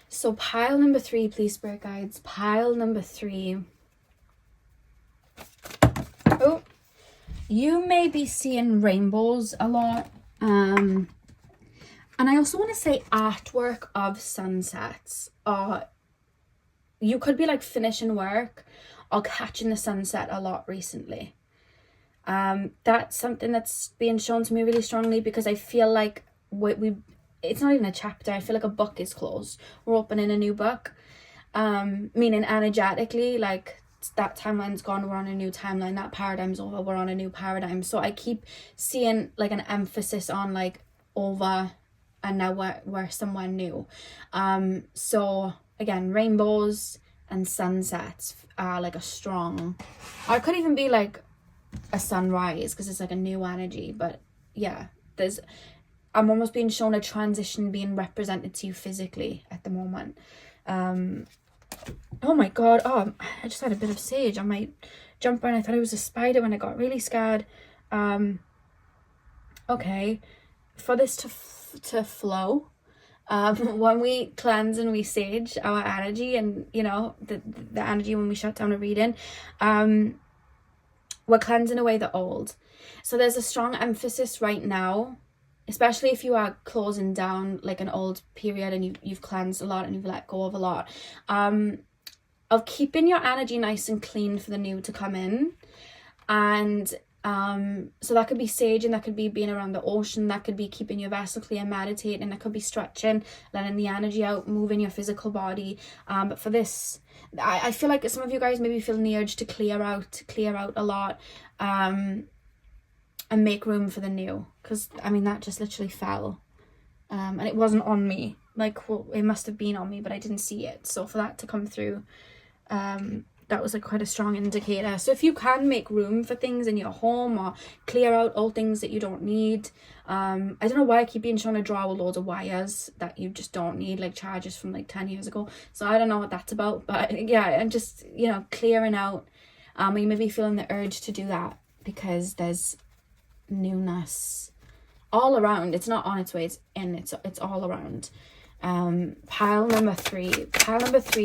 So pile number 3, please, spirit guides. Pile number 3. Oh, you may be seeing rainbows a lot. And I also want to say artwork of sunsets. Or you could be like finishing work or catching the sunset a lot recently. That's something that's being shown to me really strongly, because I feel like it's not even a chapter. I feel like a book is closed. We're opening a new book. Meaning energetically, like that timeline's gone, we're on a new timeline, that paradigm's over, we're on a new paradigm. So I keep seeing like an emphasis on like over, and now we're somewhere new. So again, rainbows and sunsets are like a strong, or it could even be like a sunrise, because it's like a new energy. But yeah, I'm almost being shown a transition being represented to you physically at the moment. Oh my god, I just had a bit of sage on my jumper and I thought it was a spider when I got really scared. Okay, for this to flow, when we cleanse and we sage our energy, and you know, the energy when we shut down a reading, we're cleansing away the old. So there's a strong emphasis right now, especially if you are closing down like an old period and you've cleansed a lot and you've let go of a lot, of keeping your energy nice and clean for the new to come in. And so that could be saging, that could be being around the ocean, that could be keeping your vessel clear, meditating, that could be stretching, letting the energy out, moving your physical body. But for this, I feel like some of you guys may be feeling the urge to clear out a lot, and make room for the new, because I mean that just literally fell, and it wasn't on me. Like, well, it must have been on me, but I didn't see it. So for that to come through, that was like quite a strong indicator. So if you can make room for things in your home, or clear out all things that you don't need, I don't know why I keep being shown to draw loads of wires that you just don't need, like charges from like 10 years ago. So I don't know what that's about, but yeah, I'm just, you know, clearing out. You may be feeling the urge to do that because there's newness all around. It's not on its way, it's all around. Pile number 3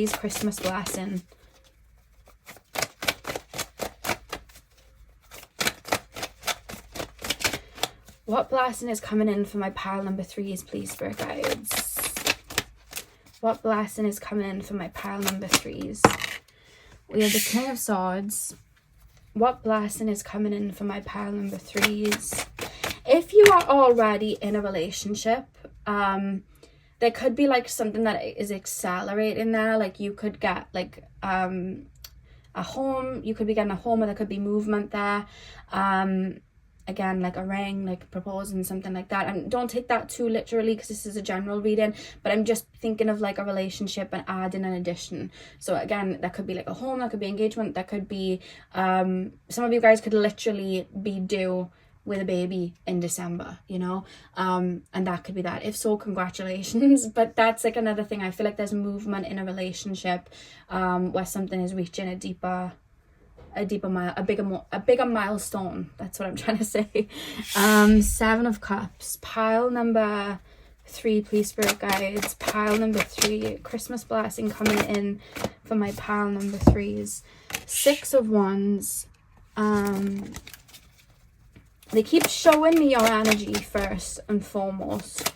is Christmas blessing. What blessing is coming in for my pile number 3s, please, spirit guides? What blessing is coming in for my pile number 3s? We have the King of Swords. What blessing is coming in for my pile number 3s? If you are already in a relationship, there could be like something that is accelerating there. Like you could get like a home. You could be getting a home, or there could be movement there. Again, like a ring, like proposing, something like that. And don't take that too literally, because this is a general reading, but I'm just thinking of like a relationship and adding an addition. So again, that could be like a home, that could be engagement, that could be some of you guys could literally be due with a baby in December, you know, and that could be that. If so, congratulations. But that's like another thing. I feel like there's movement in a relationship where something is reaching a bigger milestone. That's what I'm trying to say. 7 of Cups, pile number 3, please, spirit guides. Pile number 3, Christmas blessing coming in for my pile number 3s. 6 of Wands. They keep showing me your energy first and foremost,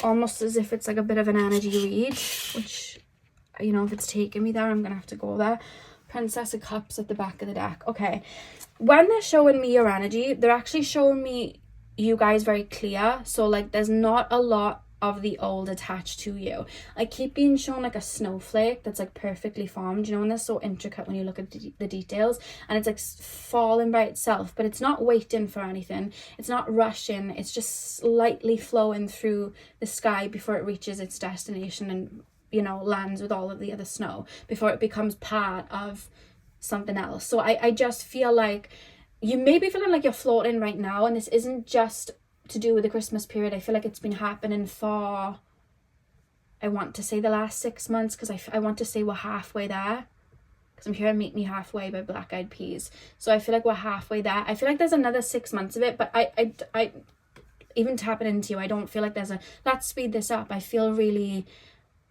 almost as if it's like a bit of an energy read, which, you know, if it's taking me there, I'm gonna have to go there. Princess of Cups at the back of the deck. Okay, when they're showing me your energy, they're actually showing me you guys very clear. So like there's not a lot of the old attached to you. I keep being shown like a snowflake that's like perfectly formed, you know, and they're so intricate when you look at the details, and it's like falling by itself, but it's not waiting for anything, it's not rushing, it's just slightly flowing through the sky before it reaches its destination and, you know, lands with all of the other snow before it becomes part of something else. So I just feel like you may be feeling like you're floating right now, and this isn't just to do with the Christmas period. I feel like it's been happening for, I want to say the last 6 months, because I want to say we're halfway there, because I'm hearing Meet Me Halfway by Black Eyed Peas. So I feel like we're halfway there. I feel like there's another 6 months of it, but I even tapping into you, I don't feel like there's a let's speed this up. I feel really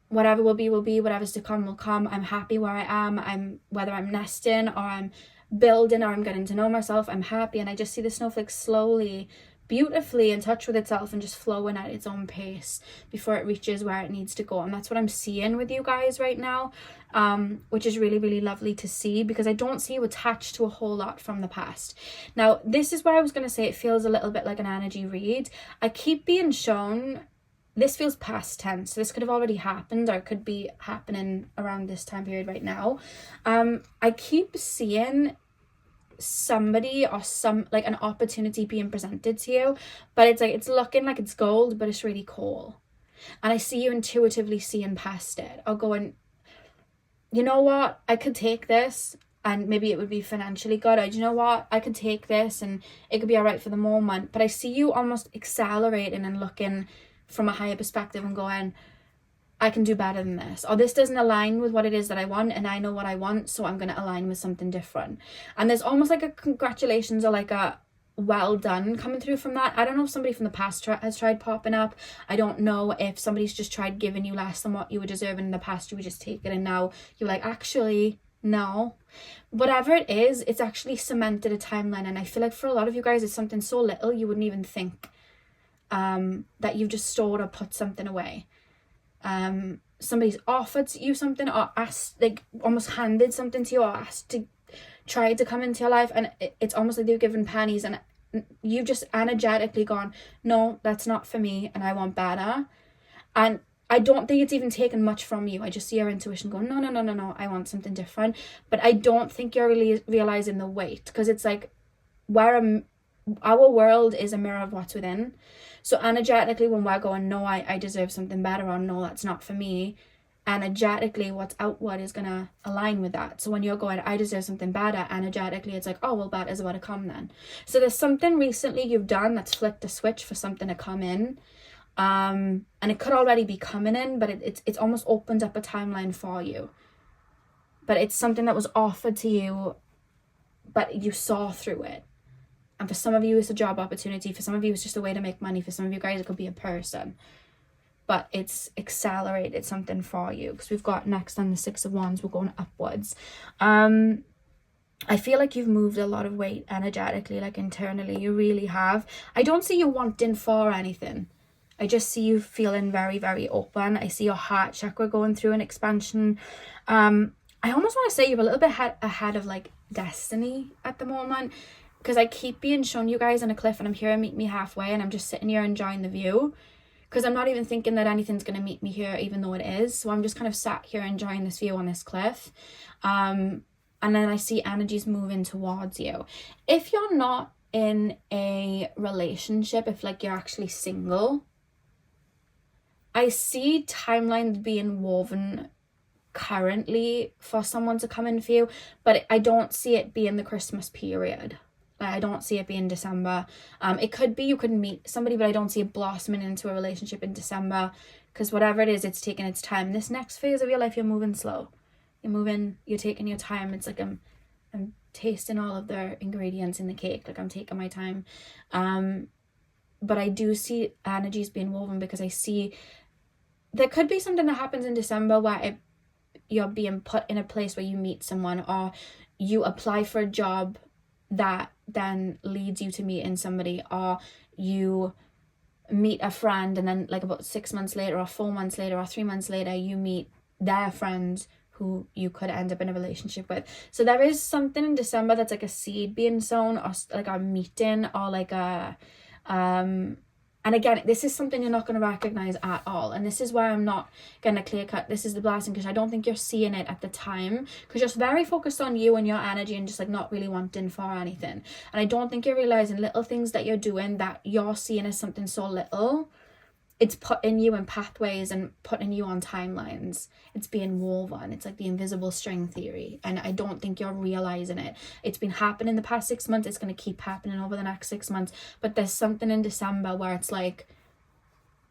whatever will be, whatever's to come will come. I'm happy where I am. Whether I'm nesting or I'm building or I'm getting to know myself, I'm happy. And I just see the snowflake slowly, beautifully in touch with itself and just flowing at its own pace before it reaches where it needs to go. And that's what I'm seeing with you guys right now, which is really, really lovely to see, because I don't see you attached to a whole lot from the past. Now, this is where I was going to say it feels a little bit like an energy read. I keep being shown, this feels past tense, so this could have already happened or it could be happening around this time period right now. I keep seeing somebody or like an opportunity being presented to you, but it's like it's looking like it's gold, but it's really coal. And I see you intuitively seeing past it or going, you know what, I could take this and maybe it would be financially good, or you know what, I could take this and it could be all right for the moment. But I see you almost accelerating and looking from a higher perspective and going, I can do better than this, or this doesn't align with what it is that I want, and I know what I want, so I'm going to align with something different. And there's almost like a congratulations or like a well done coming through from that. I don't know if somebody from the past has tried popping up. I don't know if somebody's just tried giving you less than what you were deserving in the past. You would just take it and now you're like, actually no. Whatever it is, it's actually cemented a timeline. And I feel like for a lot of you guys, it's something so little you wouldn't even think that you've just stored or put something away. Somebody's offered you something or asked, like almost handed something to you or asked to try to come into your life, and it's almost like they've given pennies and you've just energetically gone, no, that's not for me and I want better. And I don't think it's even taken much from you. I just see your intuition going, no, I want something different. But I don't think you're really realizing the weight, because it's like our world is a mirror of what's within. So energetically, when we're going, no, I deserve something better, or no, that's not for me, energetically what's outward is going to align with that. So when you're going, I deserve something better, energetically it's like, oh, well, that is about to come then. So there's something recently you've done that's flipped a switch for something to come in. And it could already be coming in, but it's almost opened up a timeline for you. But it's something that was offered to you, but you saw through it. And for some of you, it's a job opportunity. For some of you, it's just a way to make money. For some of you guys, it could be a person. But it's accelerated something for you. Because we've got next on the Six of Wands, we're going upwards. I feel like you've moved a lot of weight energetically, like internally. You really have. I don't see you wanting for anything. I just see you feeling very, very open. I see your heart chakra going through an expansion. I almost want to say you're a little bit ahead of like destiny at the moment. Because I keep being shown you guys on a cliff and I'm here, meet me halfway, and I'm just sitting here enjoying the view. Because I'm not even thinking that anything's going to meet me here, even though it is. So I'm just kind of sat here enjoying this view on this cliff. And then I see energies moving towards you. If you're not in a relationship, if like you're actually single, I see timelines being woven currently for someone to come in for you. But I don't see it being the Christmas period. I don't see it being December. It could be you could meet somebody, but I don't see it blossoming into a relationship in December, because whatever it is, it's taking its time. This next phase of your life, you're moving slow. You're taking your time. It's like I'm tasting all of the ingredients in the cake. Like I'm taking my time. But I do see energies being woven, because I see there could be something that happens in December where you're being put in a place where you meet someone, or you apply for a job that then leads you to meeting somebody, or you meet a friend and then like about 6 months later or 4 months later or 3 months later you meet their friend who you could end up in a relationship with. So there is something in December that's like a seed being sown, or like a meeting, or like a and again, this is something you're not going to recognize at all. And this is why I'm not going to clear cut. This is the blessing, because I don't think you're seeing it at the time, because you're very focused on you and your energy and just like not really wanting for anything. And I don't think you're realizing little things that you're doing that you're seeing as something so little. It's putting you in pathways and putting you on timelines. It's being woven. It's like the invisible string theory. And I don't think you're realizing it. It's been happening the past 6 months. It's going to keep happening over the next 6 months. But there's something in December where it's like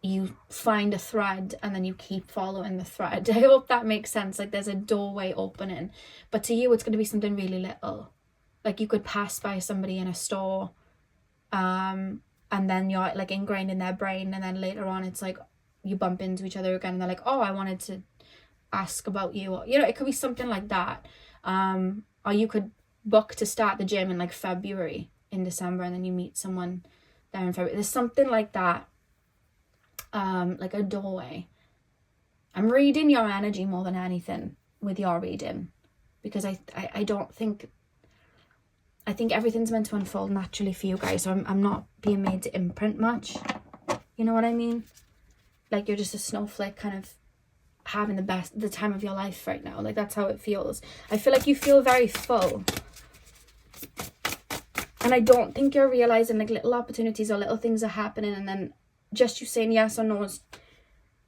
you find a thread and then you keep following the thread. I hope that makes sense. Like there's a doorway opening. But to you, it's going to be something really little. Like you could pass by somebody in a store and then you're like ingrained in their brain, and then later on it's like you bump into each other again and they're like, oh, I wanted to ask about you, or, you know, it could be something like that. Or you could book to start the gym in like February, in December, and then you meet someone there in February. There's something like that, like a doorway. I'm reading your energy more than anything with your reading, because I don't think, I think everything's meant to unfold naturally for you guys, so I'm not being made to imprint much, you know what I mean? Like you're just a snowflake kind of having the time of your life right now. Like that's how it feels. I feel like you feel very full, and I don't think you're realizing like little opportunities or little things are happening, and then just you saying yes or no is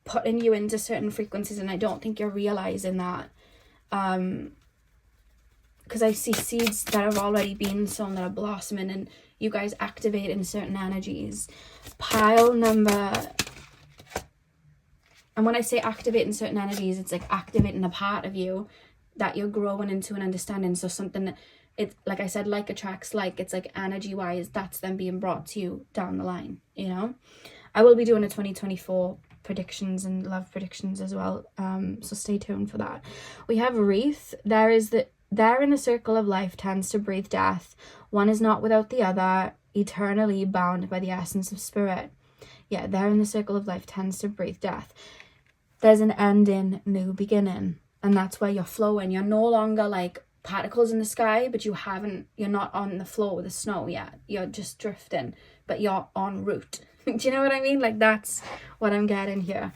putting you into certain frequencies, and I don't think you're realizing that, because I see seeds that have already been sown that are blossoming, and you guys activate in certain energies. Pile number, and when I say activate in certain energies, it's like activating a part of you that you're growing into and understanding. So something, it's like I said, like attracts like, it's like energy wise, that's then being brought to you down the line, you know. I will be doing a 2024 predictions and love predictions as well, so stay tuned for that. We have wreath. There in the circle of life tends to breathe death. One is not without the other, eternally bound by the essence of spirit. Yeah, there in the circle of life tends to breathe death. There's an ending, new beginning, and that's where you're flowing. You're no longer like particles in the sky, but you're not on the floor with the snow yet. You're just drifting, but you're en route. Do you know what I mean? Like that's what I'm getting here.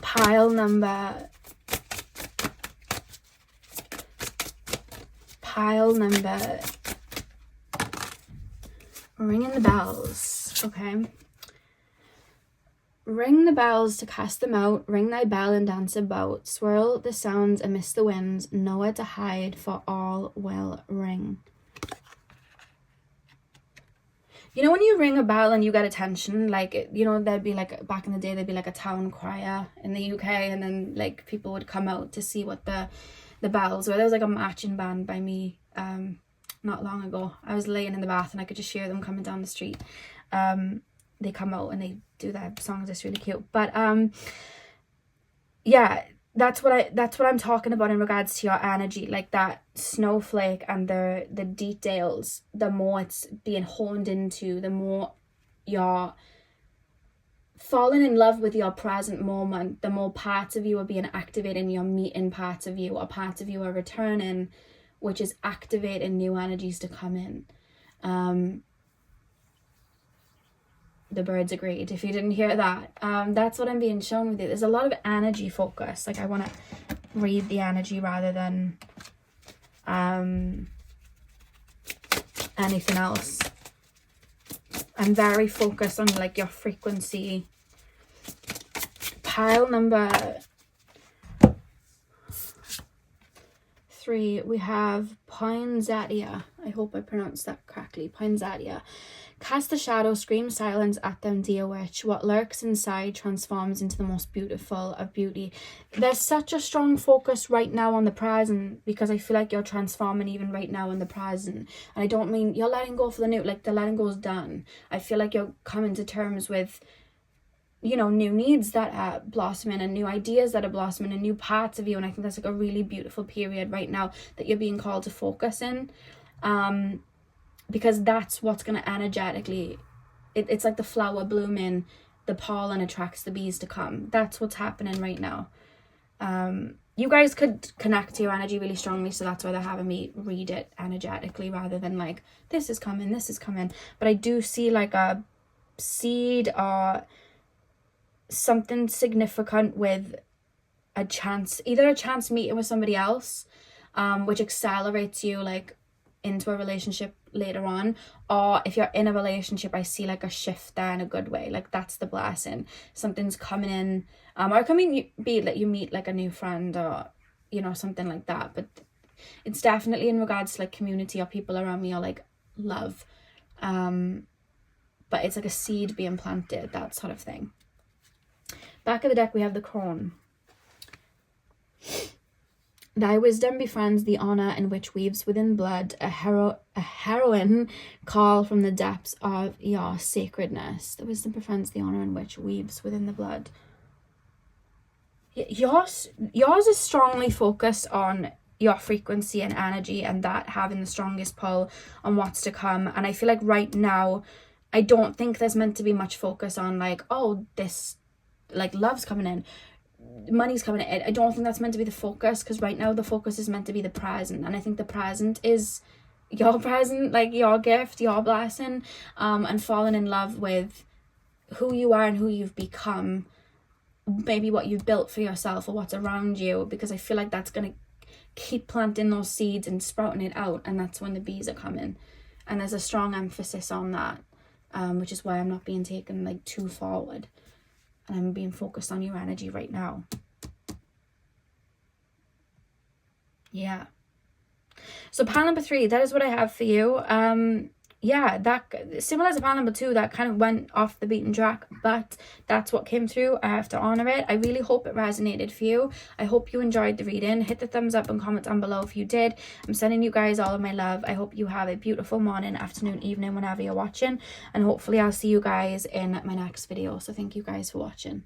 Pile number, ringing the bells. Okay. Ring the bells to cast them out, ring thy bell and dance about, swirl the sounds amidst the winds, nowhere to hide, for all will ring. You know when you ring a bell and you get attention, like, you know, there'd be like, back in the day, there'd be like a town crier in the UK, and then like people would come out to see what the bells were. There was like a marching band by me not long ago. I was laying in the bath and I could just hear them coming down the street. They come out and they do their songs. It's really cute. But yeah, that's what I'm talking about in regards to your energy, like that snowflake and the details. The more it's being honed into, the more you're falling in love with your present moment, the more parts of you are being activated, and you're meeting parts of you, or parts of you are returning, which is activating new energies to come in. The birds agreed. If you didn't hear that, that's what I'm being shown with it. There's a lot of energy focus. Like I want to read the energy rather than anything else. I'm very focused on like your frequency. Pile number 3, we have Poinsettia. I hope I pronounced that correctly. Poinsettia. Cast the shadow, scream silence at them, dear witch. What lurks inside transforms into the most beautiful of beauty. There's such a strong focus right now on the present, because I feel like you're transforming even right now in the present. And I don't mean you're letting go for the new, like the letting go is done. I feel like you're coming to terms with, you know, new needs that are blossoming, and new ideas that are blossoming, and new parts of you. And I think that's like a really beautiful period right now that you're being called to focus in. Because that's what's going to energetically, it's like the flower blooming, the pollen attracts the bees to come. That's what's happening right now. You guys could connect to your energy really strongly, so that's why they're having me read it energetically rather than like, this is coming. But I do see like a seed or something significant with a chance, either a chance meeting with somebody else, which accelerates you like into a relationship later on, or if you're in a relationship, I see like a shift there in a good way. Like that's the blessing. Something's coming in, or it can be that you meet like a new friend, or you know, something like that. But it's definitely in regards to like community or people around me, or like love. But it's like a seed being planted, that sort of thing. Back of the deck we have the crone. Thy wisdom befriends the honor in which weaves within blood a heroine call from the depths of your sacredness. The wisdom befriends the honor in which weaves within the blood. Yours is strongly focused on your frequency and energy, and that having the strongest pull on what's to come. And I feel like right now, I don't think there's meant to be much focus on like, oh, this, like, love's coming in, money's coming in. I don't think that's meant to be the focus, because right now the focus is meant to be the present. And I think the present is your present, like your gift, your blessing, and falling in love with who you are and who you've become, maybe what you've built for yourself or what's around you, because I feel like that's going to keep planting those seeds and sprouting it out, and that's when the bees are coming. And there's a strong emphasis on that, which is why I'm not being taken like too forward, and I'm being focused on your energy right now. Yeah. So pile number 3, that is what I have for you. Yeah, that similar to pile number 2, that kind of went off the beaten track, but that's what came through. I have to honor it. I really hope it resonated for you. I hope you enjoyed the reading. Hit the thumbs up and comment down below if you did. I'm sending you guys all of my love. I hope you have a beautiful morning, afternoon, evening, whenever you're watching, and hopefully I'll see you guys in my next video. So thank you guys for watching.